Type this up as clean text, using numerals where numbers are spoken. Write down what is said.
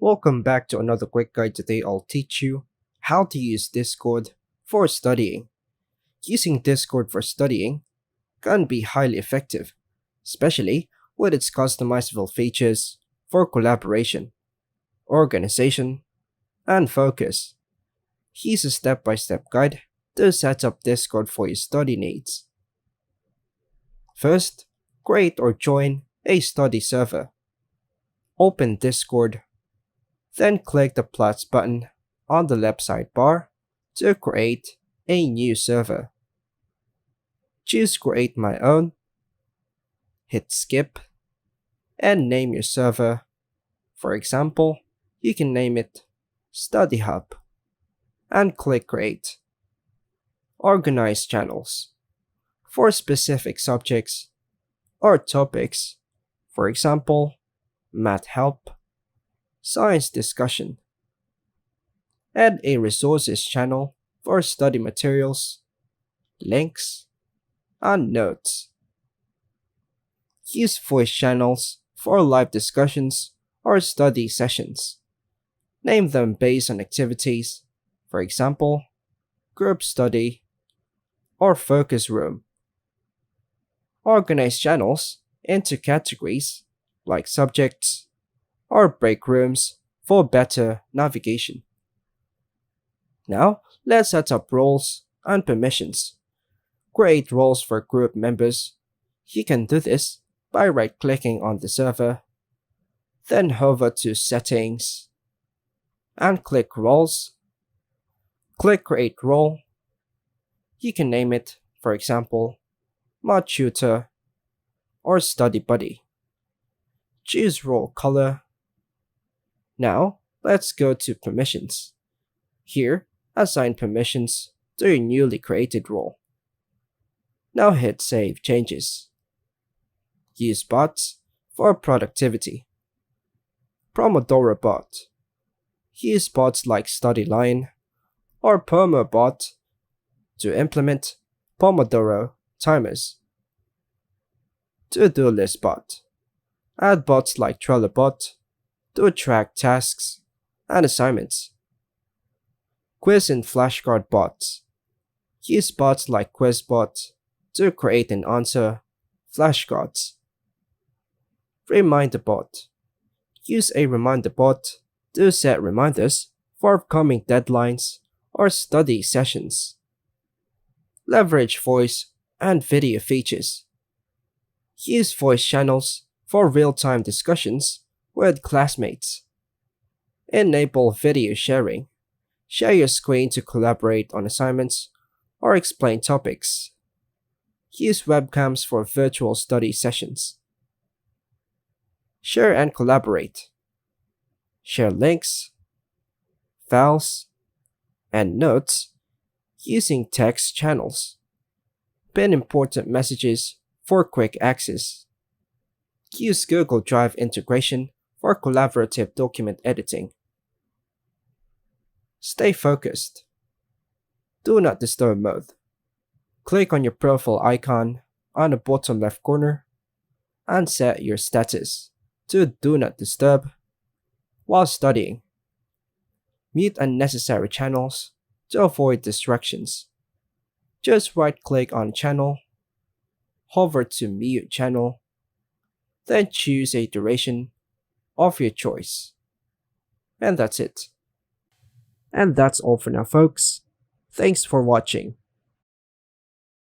Welcome back to another quick guide. Today I'll teach you how to use Discord for studying. Using Discord for studying can be highly effective, especially with its customizable features for collaboration, organization, and focus. Here's a step-by-step guide to set up Discord for your study needs. First, create or join a study server. Open Discord, then click the plus button on the left sidebar to create a new server. Choose Create My Own, hit Skip, and name your server. For example, you can name it Study Hub, and click Create. Organize channels for specific subjects or topics, for example, math help, science discussion. Add a resources channel for study materials, links, and notes. Use voice channels for live discussions or study sessions. Name them based on activities, for example, group study or focus room. Organize channels into categories like subjects or break rooms for better navigation. Now, let's set up roles and permissions. Create roles for group members. You can do this by right-clicking on the server, then hover to Settings, and click Roles. Click Create Role. You can name it, for example, Math Tutor or Study Buddy. Choose role color. Now, let's go to Permissions. Here, assign permissions to your newly created role. Now hit Save Changes. Use bots for productivity. Pomodoro bot. Use bots like StudyLion or PermaBot to implement Pomodoro timers. To-do list bot. Add bots like TrelloBot to track tasks and assignments. Quiz and flashcard bots. Use bots like QuizBot to create and answer flashcards. Reminder bot. Use a reminder bot to set reminders for upcoming deadlines or study sessions. Leverage voice and video features. Use voice channels for real-time discussions with classmates. Enable video sharing. Share your screen to collaborate on assignments or explain topics. Use webcams for virtual study sessions. Share and collaborate. Share links, files, and notes using text channels. Pin important messages for quick access. Use Google Drive integration for collaborative document editing. Stay focused. Do not disturb mode. Click on your profile icon on the bottom left corner and set your status to Do Not Disturb while studying. Mute unnecessary channels to avoid distractions. Just right-click on channel, hover to mute channel, then choose a duration of your choice. And that's it. And that's all for now, folks. Thanks for watching.